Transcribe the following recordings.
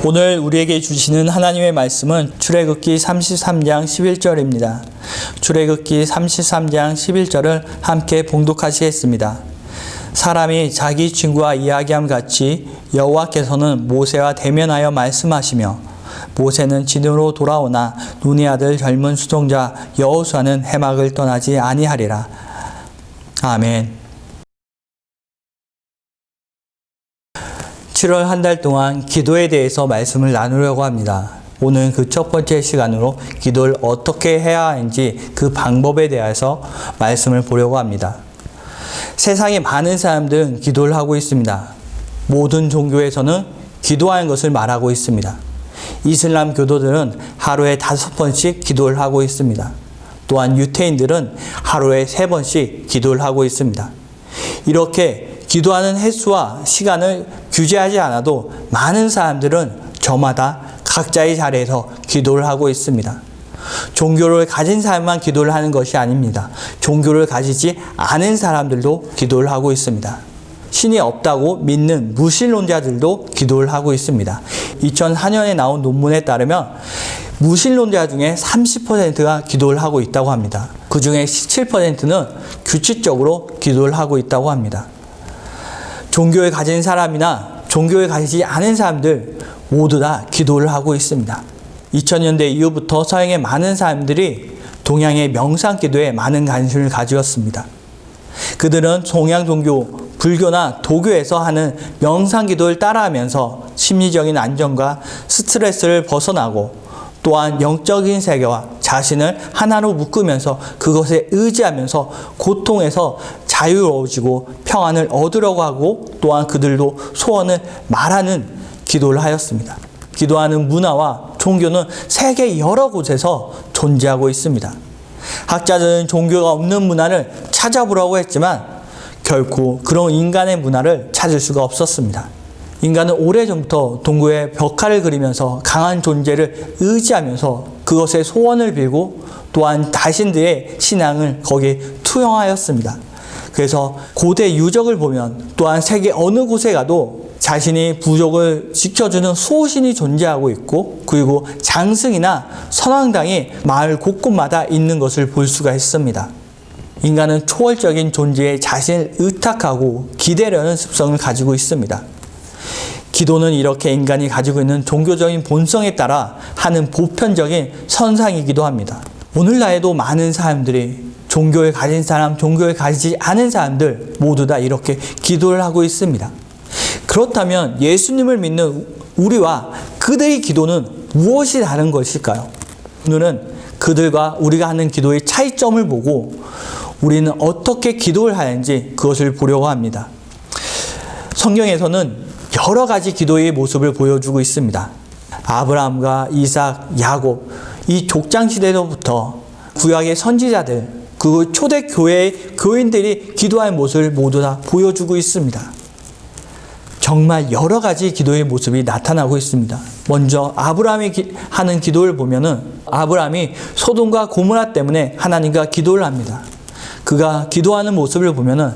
오늘 우리에게 주시는 하나님의 말씀은 출애굽기 33장 11절입니다. 출애굽기 33장 11절을 함께 봉독하시겠습니다. 사람이 자기 친구와 이야기함 같이 여호와께서는 모세와 대면하여 말씀하시며 모세는 진으로 돌아오나 눈의 아들 젊은 수종자 여호수아는 해막을 떠나지 아니하리라. 아멘. 7월 한 달 동안 기도에 대해서 말씀을 나누려고 합니다. 오늘 그 첫 번째 시간으로 기도를 어떻게 해야 하는지 그 방법에 대해서 말씀을 보려고 합니다. 세상에 많은 사람들은 기도를 하고 있습니다. 모든 종교에서는 기도하는 것을 말하고 있습니다. 이슬람 교도들은 하루에 5번씩 기도를 하고 있습니다. 또한 유태인들은 하루에 3번씩 기도를 하고 있습니다. 이렇게 기도하는 횟수와 시간을 규제하지 않아도 많은 사람들은 저마다 각자의 자리에서 기도를 하고 있습니다. 종교를 가진 사람만 기도를 하는 것이 아닙니다. 종교를 가지지 않은 사람들도 기도를 하고 있습니다. 신이 없다고 믿는 무신론자들도 기도를 하고 있습니다. 2004년에 나온 논문에 따르면 무신론자 중에 30%가 기도를 하고 있다고 합니다. 그 중에 17%는 규칙적으로 기도를 하고 있다고 합니다. 종교를 가진 사람이나 종교를 가지지 않은 사람들 모두 다 기도를 하고 있습니다. 2000년대 이후부터 서양의 많은 사람들이 동양의 명상기도에 많은 관심을 가지었습니다. 그들은 동양 종교, 불교나 도교에서 하는 명상기도를 따라하면서 심리적인 안정과 스트레스를 벗어나고 또한 영적인 세계와 자신을 하나로 묶으면서 그것에 의지하면서 고통에서 자유로워지고 평안을 얻으려고 하고 또한 그들도 소원을 말하는 기도를 하였습니다. 기도하는 문화와 종교는 세계 여러 곳에서 존재하고 있습니다. 학자들은 종교가 없는 문화를 찾아보라고 했지만 결코 그런 인간의 문화를 찾을 수가 없었습니다. 인간은 오래전부터 동굴에 벽화를 그리면서 강한 존재를 의지하면서 그것에 소원을 빌고 또한 자신들의 신앙을 거기에 투영하였습니다. 그래서 고대 유적을 보면 또한 세계 어느 곳에 가도 자신이 부족을 지켜주는 수호신이 존재하고 있고 그리고 장승이나 선왕당이 마을 곳곳마다 있는 것을 볼 수가 있습니다. 인간은 초월적인 존재에 자신을 의탁하고 기대려는 습성을 가지고 있습니다. 기도는 이렇게 인간이 가지고 있는 종교적인 본성에 따라 하는 보편적인 선상이기도 합니다. 오늘날에도 많은 사람들이 종교를 가진 사람, 종교를 가지지 않은 사람들 모두 다 이렇게 기도를 하고 있습니다. 그렇다면 예수님을 믿는 우리와 그들의 기도는 무엇이 다른 것일까요? 오늘은 그들과 우리가 하는 기도의 차이점을 보고 우리는 어떻게 기도를 하는지 그것을 보려고 합니다. 성경에서는 여러 가지 기도의 모습을 보여주고 있습니다. 아브라함과 이삭, 야곱, 이 족장시대로부터 구약의 선지자들, 그 초대교회의 교인들이 기도하는 모습을 모두 다 보여주고 있습니다. 정말 여러 가지 기도의 모습이 나타나고 있습니다. 먼저 아브라함이 하는 기도를 보면은 아브라함이 소돔과 고모라 때문에 하나님과 기도를 합니다. 그가 기도하는 모습을 보면은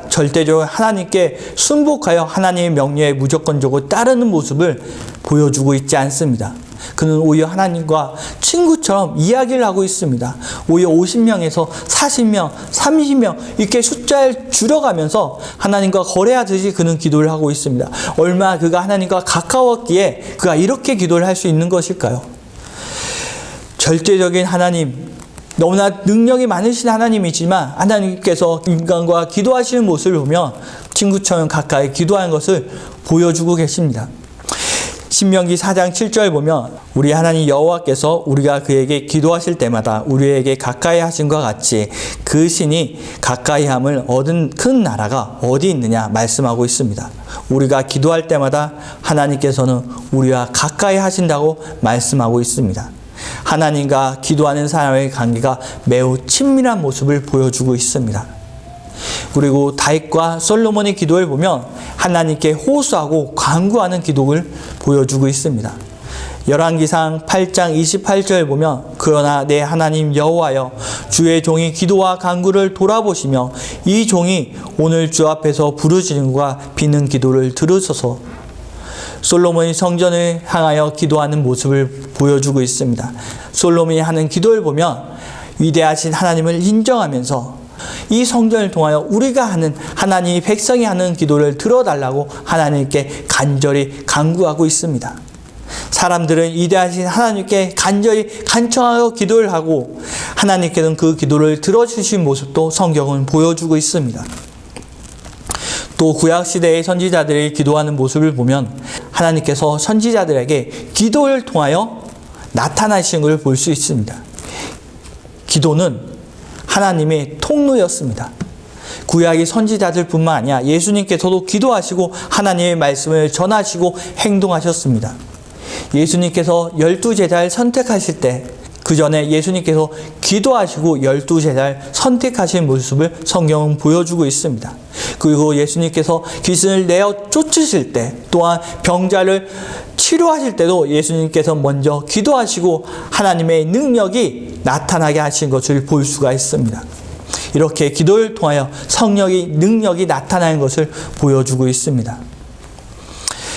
절대적으로 하나님께 순복하여 하나님의 명령에 무조건적으로 따르는 모습을 보여주고 있지 않습니다. 그는 오히려 하나님과 친구처럼 이야기를 하고 있습니다. 오히려 50명에서 40명, 30명 이렇게 숫자를 줄여가면서 하나님과 거래하듯이 그는 기도를 하고 있습니다. 얼마나 그가 하나님과 가까웠기에 그가 이렇게 기도를 할 수 있는 것일까요? 절대적인 하나님, 너무나 능력이 많으신 하나님이지만 하나님께서 인간과 기도하시는 모습을 보면 친구처럼 가까이 기도하는 것을 보여주고 계십니다. 신명기 4장 7절 보면 우리 하나님 여호와께서 우리가 그에게 기도하실 때마다 우리에게 가까이 하심과 같이 그 신이 가까이함을 얻은 큰 나라가 어디 있느냐 말씀하고 있습니다. 우리가 기도할 때마다 하나님께서는 우리와 가까이 하신다고 말씀하고 있습니다. 하나님과 기도하는 사람의 관계가 매우 친밀한 모습을 보여주고 있습니다. 그리고 다윗과 솔로몬의 기도를 보면 하나님께 호소하고 간구하는 기도를 보여주고 있습니다. 열왕기상 8장 28절 보면 그러나 내 하나님 여호와여 주의 종이 기도와 간구를 돌아보시며 이 종이 오늘 주 앞에서 부르짖음과 비는 기도를 들으소서. 솔로몬이 성전을 향하여 기도하는 모습을 보여주고 있습니다. 솔로몬이 하는 기도를 보면 위대하신 하나님을 인정하면서 이 성전을 통하여 우리가 하는 하나님이 백성이 하는 기도를 들어달라고 하나님께 간절히 간구하고 있습니다. 사람들은 위대하신 하나님께 간절히 간청하고 기도를 하고 하나님께서는 그 기도를 들어주신 모습도 성경은 보여주고 있습니다. 또 구약시대의 선지자들이 기도하는 모습을 보면 하나님께서 선지자들에게 기도를 통하여 나타나신 것을 볼 수 있습니다. 기도는 하나님의 통로였습니다. 구약의 선지자들 뿐만 아니라 예수님께서도 기도하시고 하나님의 말씀을 전하시고 행동하셨습니다. 예수님께서 12제자를 선택하실 때 그 전에 예수님께서 기도하시고 12제자를 선택하신 모습을 성경은 보여주고 있습니다. 그리고 예수님께서 귀신을 내어 쫓으실 때 또한 병자를 치료하실 때도 예수님께서 먼저 기도하시고 하나님의 능력이 나타나게 하신 것을 볼 수가 있습니다. 이렇게 기도를 통하여 성령의 능력이 나타나는 것을 보여주고 있습니다.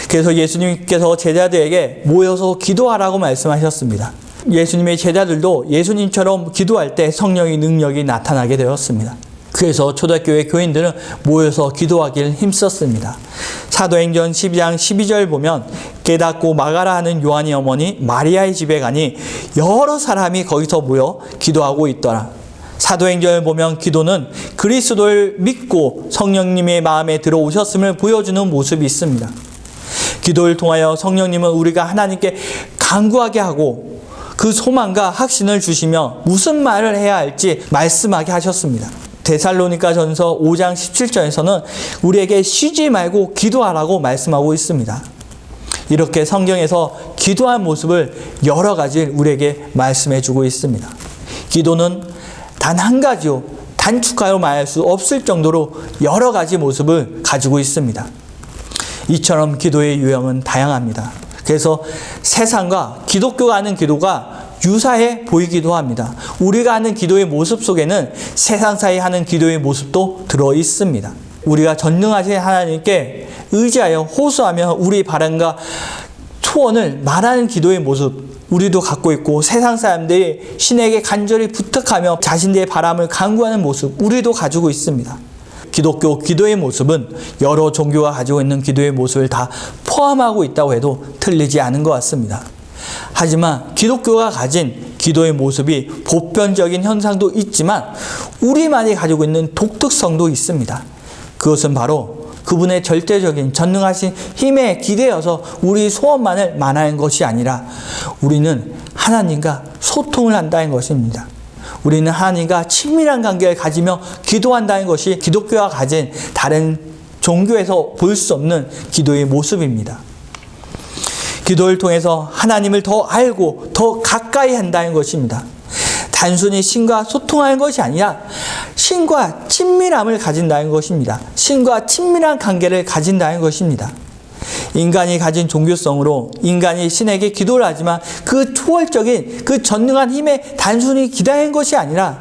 그래서 예수님께서 제자들에게 모여서 기도하라고 말씀하셨습니다. 예수님의 제자들도 예수님처럼 기도할 때 성령의 능력이 나타나게 되었습니다. 그래서 초대교회 교인들은 모여서 기도하기를 힘썼습니다. 사도행전 12장 12절 보면 깨닫고 마가라 하는 요한의 어머니 마리아의 집에 가니 여러 사람이 거기서 모여 기도하고 있더라. 사도행전을 보면 기도는 그리스도를 믿고 성령님의 마음에 들어오셨음을 보여주는 모습이 있습니다. 기도를 통하여 성령님은 우리가 하나님께 간구하게 하고 그 소망과 확신을 주시며 무슨 말을 해야 할지 말씀하게 하셨습니다. 데살로니가전서 5장 17절에서는 우리에게 쉬지 말고 기도하라고 말씀하고 있습니다. 이렇게 성경에서 기도한 모습을 여러 가지 우리에게 말씀해 주고 있습니다. 기도는 단 한 가지요, 단축하여 말할 수 없을 정도로 여러 가지 모습을 가지고 있습니다. 이처럼 기도의 유형은 다양합니다. 그래서 세상과 기독교가 하는 기도가 유사해 보이기도 합니다. 우리가 하는 기도의 모습 속에는 세상사에 하는 기도의 모습도 들어 있습니다. 우리가 전능하신 하나님께 의지하여 호소하며 우리 바람과 소원을 말하는 기도의 모습 우리도 갖고 있고, 세상 사람들이 신에게 간절히 부탁하며 자신들의 바람을 간구하는 모습 우리도 가지고 있습니다. 기독교 기도의 모습은 여러 종교가 가지고 있는 기도의 모습을 다 포함하고 있다고 해도 틀리지 않은 것 같습니다. 하지만 기독교가 가진 기도의 모습이 보편적인 현상도 있지만 우리만이 가지고 있는 독특성도 있습니다. 그것은 바로 그분의 절대적인 전능하신 힘에 기대어서 우리 소원만을 말하는 것이 아니라 우리는 하나님과 소통을 한다는 것입니다. 우리는 하나님과 친밀한 관계를 가지며 기도한다는 것이 기독교가 가진 다른 종교에서 볼 수 없는 기도의 모습입니다. 기도를 통해서 하나님을 더 알고 더 가까이 한다는 것입니다. 단순히 신과 소통하는 것이 아니라 신과 친밀함을 가진다는 것입니다. 신과 친밀한 관계를 가진다는 것입니다. 인간이 가진 종교성으로 인간이 신에게 기도를 하지만 그 초월적인 그 전능한 힘에 단순히 기대는 것이 아니라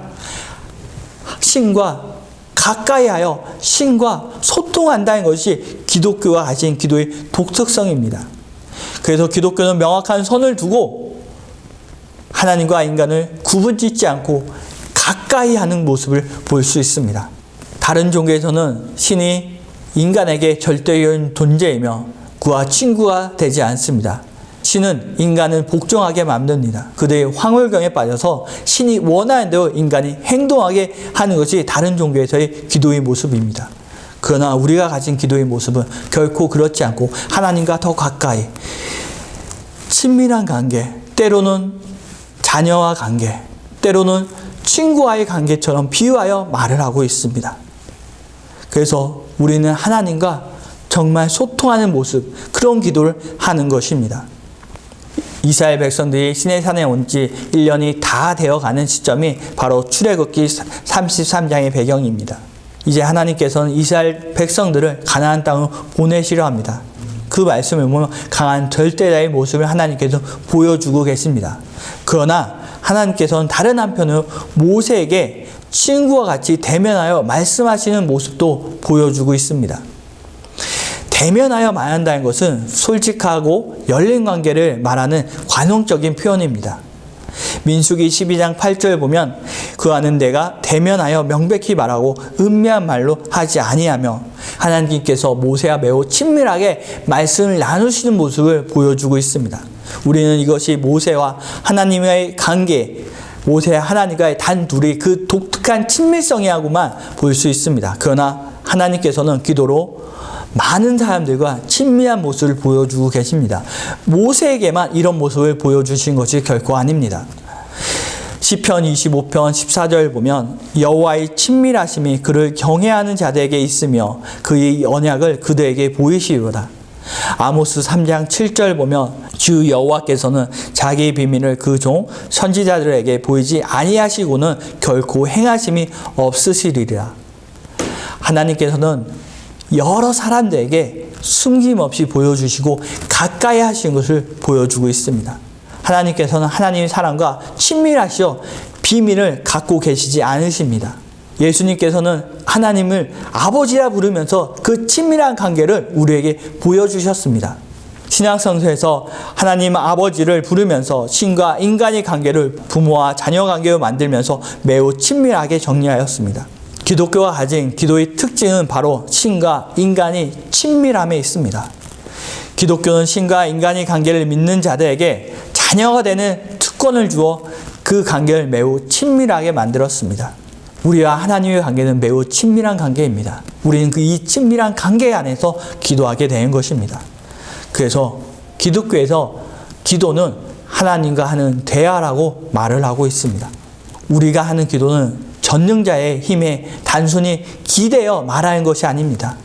신과 가까이하여 신과 소통한다는 것이 기독교가 가진 기도의 독특성입니다. 그래서 기독교는 명확한 선을 두고 하나님과 인간을 구분짓지 않고 가까이 하는 모습을 볼 수 있습니다. 다른 종교에서는 신이 인간에게 절대적인 존재이며 그와 친구가 되지 않습니다. 신은 인간을 복종하게 만듭니다. 그들의 황홀경에 빠져서 신이 원하는 대로 인간이 행동하게 하는 것이 다른 종교에서의 기도의 모습입니다. 그러나 우리가 가진 기도의 모습은 결코 그렇지 않고 하나님과 더 가까이 친밀한 관계, 때로는 자녀와 관계, 때로는 친구와의 관계처럼 비유하여 말을 하고 있습니다. 그래서 우리는 하나님과 정말 소통하는 모습, 그런 기도를 하는 것입니다. 이스라엘 백성들이 시내산에 온 지 1년이 다 되어가는 시점이 바로 출애굽기 33장의 배경입니다. 이제 하나님께서는 이스라엘 백성들을 가나안 땅으로 보내시려 합니다. 그 말씀을 보면 강한 절대자의 모습을 하나님께서 보여주고 계십니다. 그러나 하나님께서는 다른 한편으로 모세에게 친구와 같이 대면하여 말씀하시는 모습도 보여주고 있습니다. 대면하여 말한다는 것은 솔직하고 열린 관계를 말하는 관용적인 표현입니다. 민수기 12장 8절 보면 그와는 내가 대면하여 명백히 말하고 은밀한 말로 하지 아니하며, 하나님께서 모세와 매우 친밀하게 말씀을 나누시는 모습을 보여주고 있습니다. 우리는 이것이 모세와 하나님의 관계, 모세와 하나님과의 단 둘이 그 독특한 친밀성이라고만 볼 수 있습니다. 그러나 하나님께서는 기도로 많은 사람들과 친밀한 모습을 보여주고 계십니다. 모세에게만 이런 모습을 보여주신 것이 결코 아닙니다. 시편 25편 14절 보면 여호와의 친밀하심이 그를 경외하는 자들에게 있으며 그의 언약을 그들에게 보이시리로다. 아모스 3장 7절 보면 주 여호와께서는 자기의 비밀을 그 종 선지자들에게 보이지 아니하시고는 결코 행하심이 없으시리라. 하나님께서는 여러 사람들에게 숨김없이 보여주시고 가까이 하신 것을 보여주고 있습니다. 하나님께서는 하나님의 사람과 친밀하시어 비밀을 갖고 계시지 않으십니다. 예수님께서는 하나님을 아버지라 부르면서 그 친밀한 관계를 우리에게 보여주셨습니다. 신약성서에서 하나님 아버지를 부르면서 신과 인간의 관계를 부모와 자녀 관계로 만들면서 매우 친밀하게 정리하였습니다. 기독교가 가진 기도의 특징은 바로 신과 인간이 친밀함에 있습니다. 기독교는 신과 인간의 관계를 믿는 자들에게 자녀가 되는 특권을 주어 그 관계를 매우 친밀하게 만들었습니다. 우리와 하나님의 관계는 매우 친밀한 관계입니다. 우리는 이 친밀한 관계 안에서 기도하게 되는 것입니다. 그래서 기독교에서 기도는 하나님과 하는 대화라고 말을 하고 있습니다. 우리가 하는 기도는 전능자의 힘에 단순히 기대어 말하는 것이 아닙니다.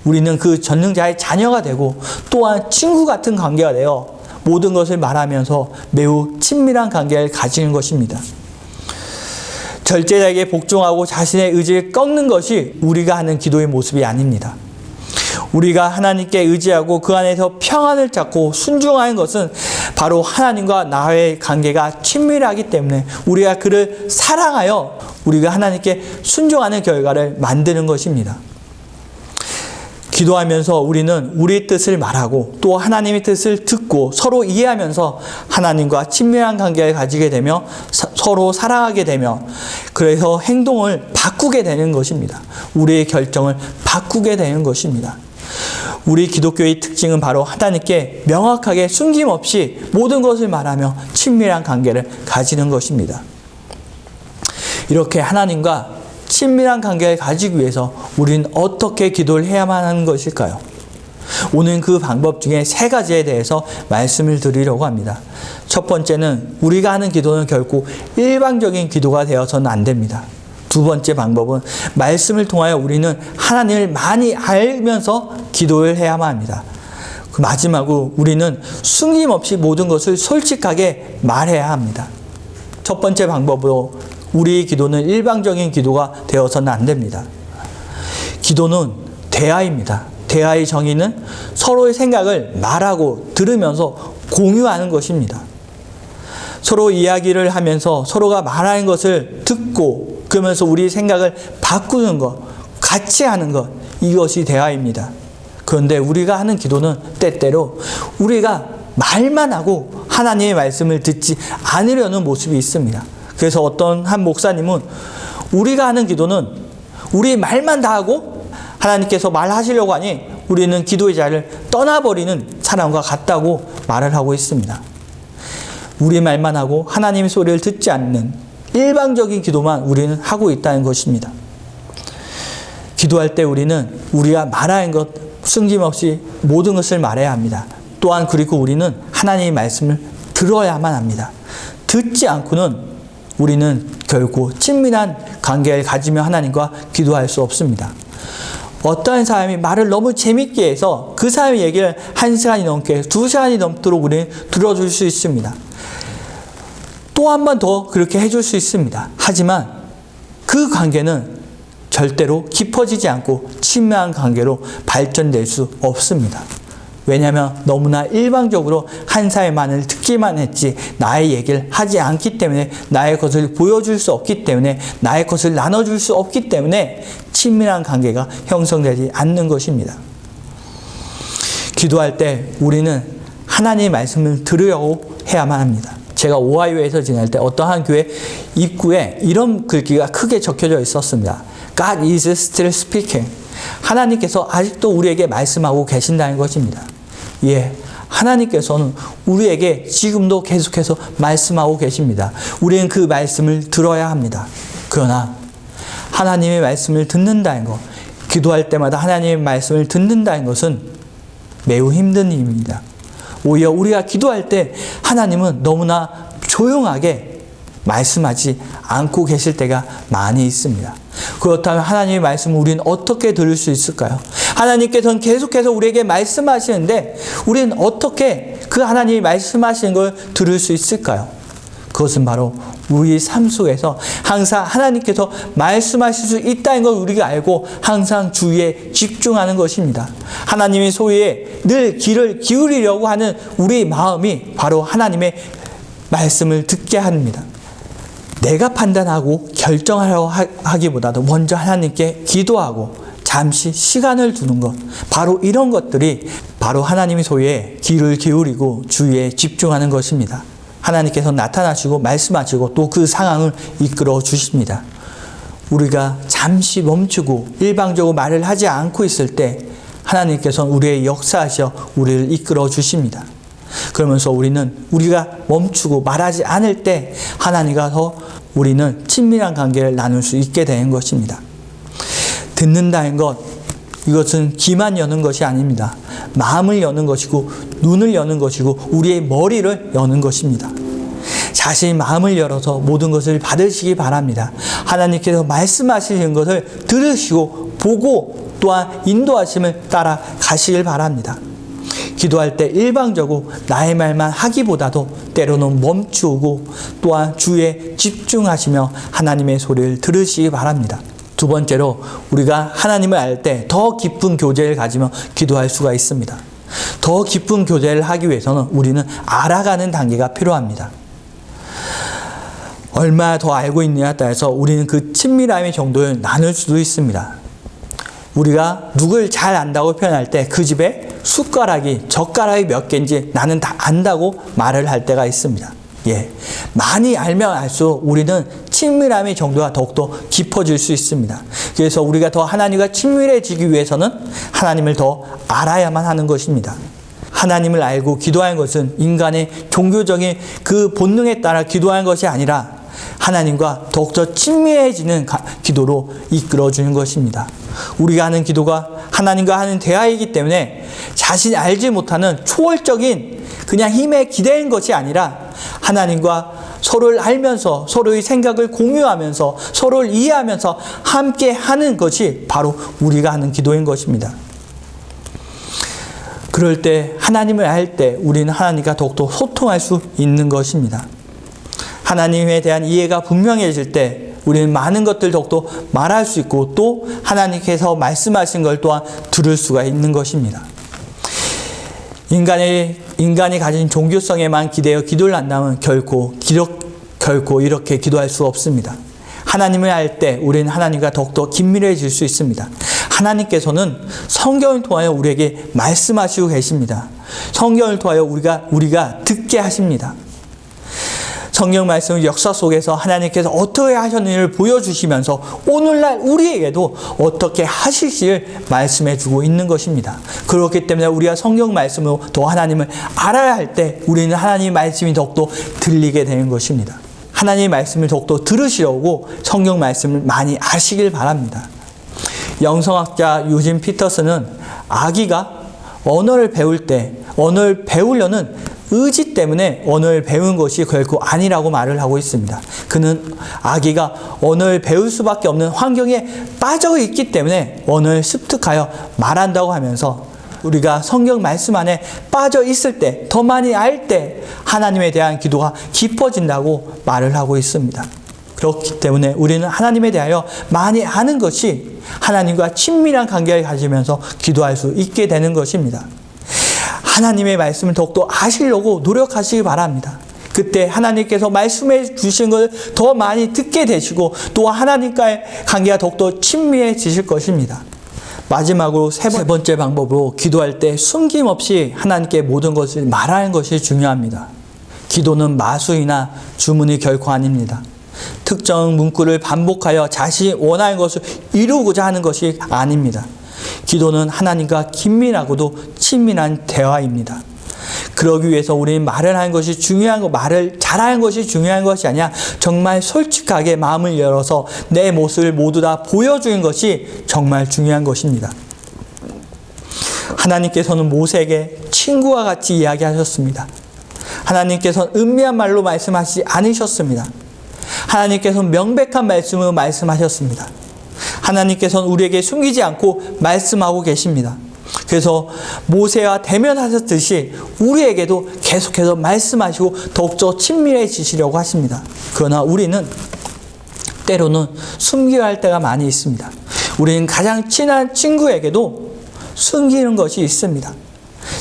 우리는 그 전능자의 자녀가 되고 또한 친구 같은 관계가 되어 모든 것을 말하면서 매우 친밀한 관계를 가지는 것입니다. 절제자에게 복종하고 자신의 의지를 꺾는 것이 우리가 하는 기도의 모습이 아닙니다. 우리가 하나님께 의지하고 그 안에서 평안을 찾고 순종하는 것은 바로 하나님과 나의 관계가 친밀하기 때문에 우리가 그를 사랑하여 우리가 하나님께 순종하는 결과를 만드는 것입니다. 기도하면서 우리는 우리의 뜻을 말하고 또 하나님의 뜻을 듣고 서로 이해하면서 하나님과 친밀한 관계를 가지게 되며 서로 사랑하게 되며 그래서 행동을 바꾸게 되는 것입니다. 우리의 결정을 바꾸게 되는 것입니다. 우리 기독교의 특징은 바로 하나님께 명확하게 숨김없이 모든 것을 말하며 친밀한 관계를 가지는 것입니다. 이렇게 하나님과 친밀한 관계를 가지기 위해서 우리는 어떻게 기도를 해야만 하는 것일까요? 오늘 그 방법 중에 3가지에 대해서 말씀을 드리려고 합니다. 첫 번째는 우리가 하는 기도는 결코 일방적인 기도가 되어서는 안 됩니다. 두 번째 방법은 말씀을 통하여 우리는 하나님을 많이 알면서 기도를 해야만 합니다. 마지막으로 우리는 숨김없이 모든 것을 솔직하게 말해야 합니다. 첫 번째 방법으로 우리의 기도는 일방적인 기도가 되어서는 안 됩니다. 기도는 대화입니다. 대화의 정의는 서로의 생각을 말하고 들으면서 공유하는 것입니다. 서로 이야기를 하면서 서로가 말하는 것을 듣고 그러면서 우리 생각을 바꾸는 것, 같이 하는 것, 이것이 대화입니다. 그런데 우리가 하는 기도는 때때로 우리가 말만 하고 하나님의 말씀을 듣지 않으려는 모습이 있습니다. 그래서 어떤 한 목사님은 우리가 하는 기도는 우리 말만 다 하고 하나님께서 말하시려고 하니 우리는 기도의 자리를 떠나버리는 사람과 같다고 말을 하고 있습니다. 우리 말만 하고 하나님의 소리를 듣지 않는 일방적인 기도만 우리는 하고 있다는 것입니다. 기도할 때 우리는 우리가 말하는 것 숨김없이 모든 것을 말해야 합니다. 또한 그리고 우리는 하나님의 말씀을 들어야만 합니다. 듣지 않고는 우리는 결코 친밀한 관계를 가지며 하나님과 기도할 수 없습니다. 어떠한 사람이 말을 너무 재밌게 해서 그 사람의 얘기를 1시간이 넘게 2시간이 넘도록 우리는 들어줄 수 있습니다. 또 한 번 더 그렇게 해줄 수 있습니다. 하지만 그 관계는 절대로 깊어지지 않고 친밀한 관계로 발전될 수 없습니다. 왜냐하면 너무나 일방적으로 한 사람의 말을 듣기만 했지 나의 얘기를 하지 않기 때문에 나의 것을 보여줄 수 없기 때문에 나의 것을 나눠줄 수 없기 때문에 친밀한 관계가 형성되지 않는 것입니다. 기도할 때 우리는 하나님의 말씀을 들으려고 해야만 합니다. 제가 오하이오에서 지낼 때 어떤 한 교회 입구에 이런 글귀가 크게 적혀져 있었습니다. God is still speaking. 하나님께서 아직도 우리에게 말씀하고 계신다는 것입니다. 예, 하나님께서는 우리에게 지금도 계속해서 말씀하고 계십니다. 우리는 그 말씀을 들어야 합니다. 그러나 하나님의 말씀을 듣는다는 것, 기도할 때마다 하나님의 말씀을 듣는다는 것은 매우 힘든 일입니다. 오히려 우리가 기도할 때 하나님은 너무나 조용하게 말씀하지 않고 계실 때가 많이 있습니다. 그렇다면 하나님의 말씀을 우리는 어떻게 들을 수 있을까요? 하나님께서는 계속해서 우리에게 말씀하시는데 우리는 어떻게 그 하나님이 말씀하시는 걸 들을 수 있을까요? 그것은 바로 우리 삶 속에서 항상 하나님께서 말씀하실 수 있다는 걸 우리가 알고 항상 주위에 집중하는 것입니다. 하나님의 소리에 늘 귀를 기울이려고 하는 우리 마음이 바로 하나님의 말씀을 듣게 합니다. 내가 판단하고 결정하려고 하기보다도 먼저 하나님께 기도하고 잠시 시간을 두는 것, 바로 이런 것들이 바로 하나님의 소리에 귀를 기울이고 주위에 집중하는 것입니다. 하나님께서 나타나시고 말씀하시고 또 그 상황을 이끌어 주십니다. 우리가 잠시 멈추고 일방적으로 말을 하지 않고 있을 때 하나님께서는 우리의 역사하셔 우리를 이끌어 주십니다. 그러면서 우리가 멈추고 말하지 않을 때 하나님과 더 우리는 친밀한 관계를 나눌 수 있게 되는 것입니다. 듣는다는 것, 이것은 귀만 여는 것이 아닙니다. 마음을 여는 것이고 눈을 여는 것이고 우리의 머리를 여는 것입니다. 자신의 마음을 열어서 모든 것을 받으시기 바랍니다. 하나님께서 말씀하시는 것을 들으시고 보고 또한 인도하심을 따라 가시길 바랍니다. 기도할 때 일방적으로 나의 말만 하기보다도 때로는 멈추고 또한 주에 집중하시며 하나님의 소리를 들으시기 바랍니다. 두 번째로 우리가 하나님을 알 때 더 깊은 교제를 가지며 기도할 수가 있습니다. 더 깊은 교제를 하기 위해서는 우리는 알아가는 단계가 필요합니다. 얼마나 더 알고 있느냐에 따라서 우리는 그 친밀함의 정도를 나눌 수도 있습니다. 우리가 누굴 잘 안다고 표현할 때 그 집에 젓가락이 몇 개인지 나는 다 안다고 말을 할 때가 있습니다. 예, 많이 알면 알수록 우리는 친밀함의 정도가 더욱더 깊어질 수 있습니다. 그래서 우리가 더 하나님과 친밀해지기 위해서는 하나님을 더 알아야만 하는 것입니다. 하나님을 알고 기도하는 것은 인간의 종교적인 그 본능에 따라 기도하는 것이 아니라 하나님과 더욱더 친밀해지는 기도로 이끌어주는 것입니다. 우리가 하는 기도가 하나님과 하는 대화이기 때문에 자신이 알지 못하는 초월적인 그냥 힘에 기대는 것이 아니라 하나님과 서로를 알면서 서로의 생각을 공유하면서 서로를 이해하면서 함께 하는 것이 바로 우리가 하는 기도인 것입니다. 그럴 때 하나님을 알 때 우리는 하나님과 더욱더 소통할 수 있는 것입니다. 하나님에 대한 이해가 분명해질 때 우리는 많은 것들 더욱더 말할 수 있고 또 하나님께서 말씀하신 걸 또한 들을 수가 있는 것입니다. 인간이 가진 종교성에만 기대어 기도를 한다면 결코 이렇게 기도할 수 없습니다. 하나님을 알 때 우리는 하나님과 더욱더 긴밀해질 수 있습니다. 하나님께서는 성경을 통하여 우리에게 말씀하시고 계십니다. 성경을 통하여 우리가 듣게 하십니다. 성경 말씀 역사 속에서 하나님께서 어떻게 하셨는지를 보여주시면서 오늘날 우리에게도 어떻게 하실지를 말씀해주고 있는 것입니다. 그렇기 때문에 우리가 성경 말씀으로 더 하나님을 알아야 할 때 우리는 하나님의 말씀이 더욱더 들리게 되는 것입니다. 하나님의 말씀을 더욱더 들으시려고 성경 말씀을 많이 아시길 바랍니다. 영성학자 유진 피터슨은 아기가 언어를 배우려는 의지 때문에 언어를 배운 것이 결코 아니라고 말을 하고 있습니다. 그는 아기가 언어를 배울 수밖에 없는 환경에 빠져 있기 때문에 언어를 습득하여 말한다고 하면서 우리가 성경 말씀 안에 빠져 있을 때, 더 많이 알 때 하나님에 대한 기도가 깊어진다고 말을 하고 있습니다. 그렇기 때문에 우리는 하나님에 대하여 많이 아는 것이 하나님과 친밀한 관계를 가지면서 기도할 수 있게 되는 것입니다. 하나님의 말씀을 더욱더 아시려고 노력하시기 바랍니다. 그때 하나님께서 말씀해 주신 것을 더 많이 듣게 되시고 또 하나님과의 관계가 더욱더 친밀해지실 것입니다. 마지막으로 세 번째 방법으로 기도할 때 숨김없이 하나님께 모든 것을 말하는 것이 중요합니다. 기도는 마술이나 주문이 결코 아닙니다. 특정 문구를 반복하여 자신이 원하는 것을 이루고자 하는 것이 아닙니다. 기도는 하나님과 긴밀하고도 친밀한 대화입니다. 그러기 위해서 우리는 말을 하는 것이 중요한 거, 말을 잘하는 것이 중요한 것이 아니라 정말 솔직하게 마음을 열어서 내 모습을 모두 다 보여주는 것이 정말 중요한 것입니다. 하나님께서는 모세에게 친구와 같이 이야기하셨습니다. 하나님께서는 은밀한 말로 말씀하시지 않으셨습니다. 하나님께서는 명백한 말씀으로 말씀하셨습니다. 하나님께서는 우리에게 숨기지 않고 말씀하고 계십니다. 그래서 모세와 대면하셨듯이 우리에게도 계속해서 말씀하시고 더욱더 친밀해지시려고 하십니다. 그러나 우리는 때로는 숨겨야 할 때가 많이 있습니다. 우리는 가장 친한 친구에게도 숨기는 것이 있습니다.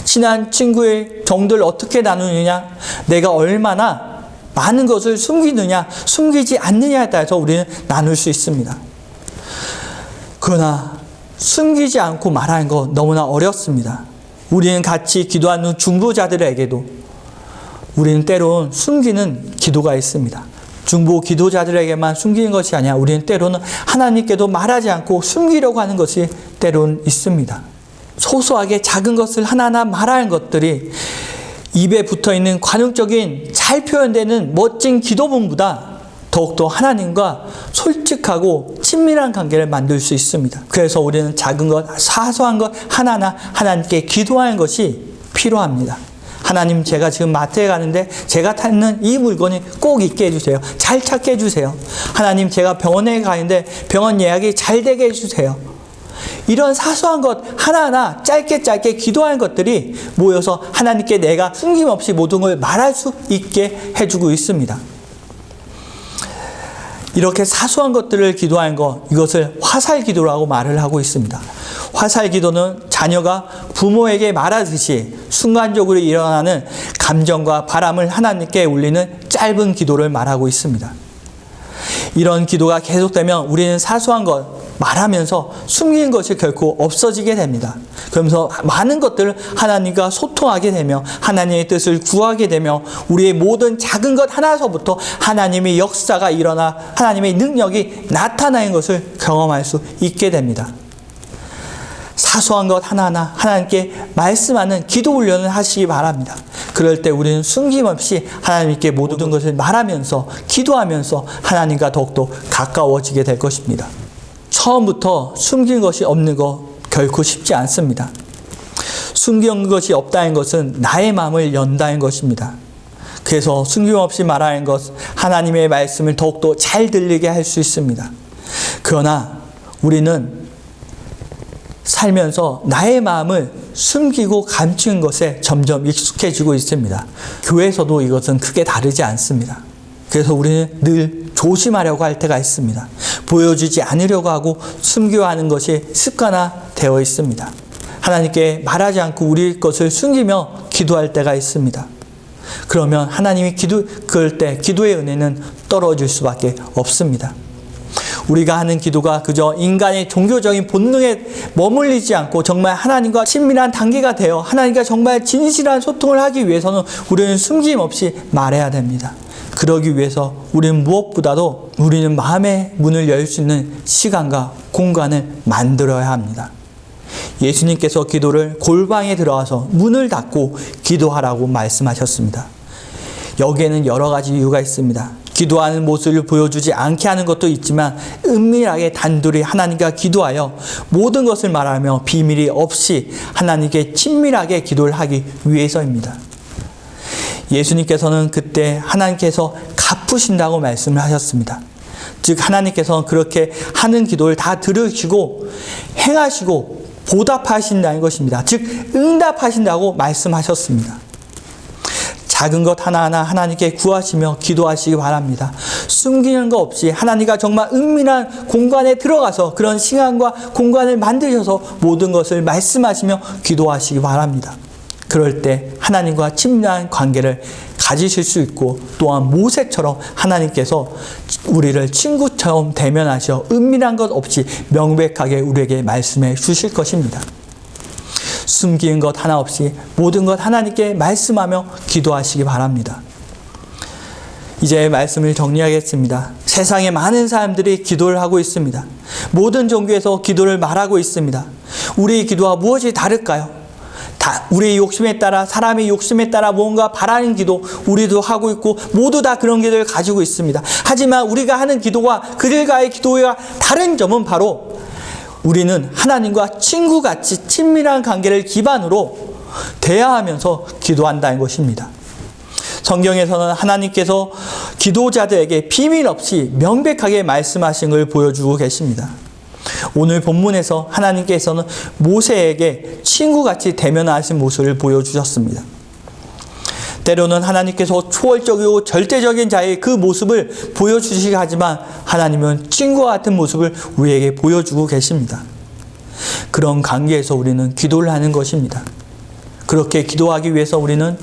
친한 친구의 정도를 어떻게 나누느냐, 내가 얼마나 많은 것을 숨기느냐, 숨기지 않느냐에 따라서 우리는 나눌 수 있습니다. 그러나 숨기지 않고 말하는 거 너무나 어렵습니다. 우리는 같이 기도하는 중보자들에게도 우리는 때로는 숨기는 기도가 있습니다. 중보 기도자들에게만 숨기는 것이 아니라 우리는 때로는 하나님께도 말하지 않고 숨기려고 하는 것이 때로는 있습니다. 소소하게 작은 것을 하나하나 말하는 것들이 입에 붙어있는 관용적인 잘 표현되는 멋진 기도문보다 더욱더 하나님과 솔직하고 친밀한 관계를 만들 수 있습니다. 그래서 우리는 작은 것, 사소한 것 하나하나 하나님께 기도하는 것이 필요합니다. 하나님, 제가 지금 마트에 가는데 제가 찾는 이 물건이 꼭 있게 해주세요. 잘 찾게 해주세요. 하나님, 제가 병원에 가는데 병원 예약이 잘 되게 해주세요. 이런 사소한 것 하나하나 짧게 기도하는 것들이 모여서 하나님께 내가 숨김없이 모든 걸 말할 수 있게 해주고 있습니다. 이렇게 사소한 것들을 기도하는 것, 이것을 화살 기도라고 말을 하고 있습니다. 화살 기도는 자녀가 부모에게 말하듯이 순간적으로 일어나는 감정과 바람을 하나님께 올리는 짧은 기도를 말하고 있습니다. 이런 기도가 계속되면 우리는 사소한 것 말하면서 숨기는 것이 결코 없어지게 됩니다. 그러면서 많은 것들을 하나님과 소통하게 되며 하나님의 뜻을 구하게 되며 우리의 모든 작은 것 하나서부터 하나님의 역사가 일어나 하나님의 능력이 나타나는 것을 경험할 수 있게 됩니다. 사소한 것 하나하나 하나님께 말씀하는 기도 훈련을 하시기 바랍니다. 그럴 때 우리는 숨김없이 하나님께 모든 것을 말하면서 기도하면서 하나님과 더욱더 가까워지게 될 것입니다. 처음부터 숨긴 것이 없는 거 결코 쉽지 않습니다. 숨긴 것이 없다는 것은 나의 마음을 연다는 것입니다. 그래서 숨김없이 말하는 것, 하나님의 말씀을 더욱더 잘 들리게 할 수 있습니다. 그러나 우리는 살면서 나의 마음을 숨기고 감추는 것에 점점 익숙해지고 있습니다. 교회에서도 이것은 크게 다르지 않습니다. 그래서 우리는 늘 조심하려고 할 때가 있습니다. 보여주지 않으려고 하고 숨기려 하는 것이 습관화되어 있습니다. 하나님께 말하지 않고 우리 것을 숨기며 기도할 때가 있습니다. 그러면 하나님이 그럴 때 기도의 은혜는 떨어질 수밖에 없습니다. 우리가 하는 기도가 그저 인간의 종교적인 본능에 머물리지 않고 정말 하나님과 친밀한 단계가 되어 하나님과 정말 진실한 소통을 하기 위해서는 우리는 숨김없이 말해야 됩니다. 그러기 위해서 우리는 무엇보다도 우리는 마음의 문을 열 수 있는 시간과 공간을 만들어야 합니다. 예수님께서 기도를 골방에 들어가서 문을 닫고 기도하라고 말씀하셨습니다. 여기에는 여러 가지 이유가 있습니다. 기도하는 모습을 보여주지 않게 하는 것도 있지만 은밀하게 단둘이 하나님과 기도하여 모든 것을 말하며 비밀이 없이 하나님께 친밀하게 기도를 하기 위해서입니다. 예수님께서는 그때 하나님께서 갚으신다고 말씀을 하셨습니다. 즉 하나님께서는 그렇게 하는 기도를 다 들으시고 행하시고 보답하신다는 것입니다. 즉 응답하신다고 말씀하셨습니다. 작은 것 하나하나 하나님께 구하시며 기도하시기 바랍니다. 숨기는 거 없이 하나님과 정말 은밀한 공간에 들어가서 그런 시간과 공간을 만드셔서 모든 것을 말씀하시며 기도하시기 바랍니다. 그럴 때 하나님과 친밀한 관계를 가지실 수 있고 또한 모세처럼 하나님께서 우리를 친구처럼 대면하셔 은밀한 것 없이 명백하게 우리에게 말씀해 주실 것입니다. 숨기는 것 하나 없이 모든 것 하나님께 말씀하며 기도하시기 바랍니다. 이제 말씀을 정리하겠습니다. 세상에 많은 사람들이 기도를 하고 있습니다. 모든 종교에서 기도를 말하고 있습니다. 우리의 기도와 무엇이 다를까요? 우리의 욕심에 따라, 사람의 욕심에 따라 뭔가 바라는 기도 우리도 하고 있고 모두 다 그런 기도를 가지고 있습니다. 하지만 우리가 하는 기도와 그들과의 기도가 다른 점은 바로 우리는 하나님과 친구같이 친밀한 관계를 기반으로 대화하면서 기도한다는 것입니다. 성경에서는 하나님께서 기도자들에게 비밀 없이 명백하게 말씀하신 걸 보여주고 계십니다. 오늘 본문에서 하나님께서는 모세에게 친구같이 대면하신 모습을 보여주셨습니다. 때로는 하나님께서 초월적이고 절대적인 자의 그 모습을 보여주시긴 하지만 하나님은 친구와 같은 모습을 우리에게 보여주고 계십니다. 그런 관계에서 우리는 기도를 하는 것입니다. 그렇게 기도하기 위해서 우리는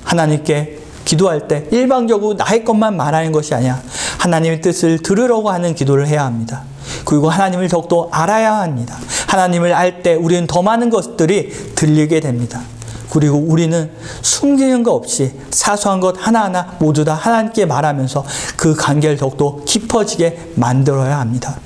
하나님께 기도할 때 일방적으로 나의 것만 말하는 것이 아니라 하나님의 뜻을 들으려고 하는 기도를 해야 합니다. 그리고 하나님을 더욱더 알아야 합니다. 하나님을 알 때 우리는 더 많은 것들이 들리게 됩니다. 그리고 우리는 숨기는 것 없이 사소한 것 하나하나 모두 다 하나님께 말하면서 그 관계를 더욱더 깊어지게 만들어야 합니다.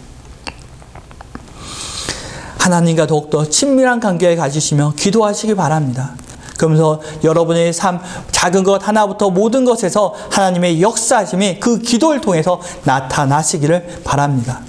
하나님과 더욱더 친밀한 관계를 가지시며 기도하시기 바랍니다. 그러면서 여러분의 삶, 작은 것 하나부터 모든 것에서 하나님의 역사하심이 그 기도를 통해서 나타나시기를 바랍니다.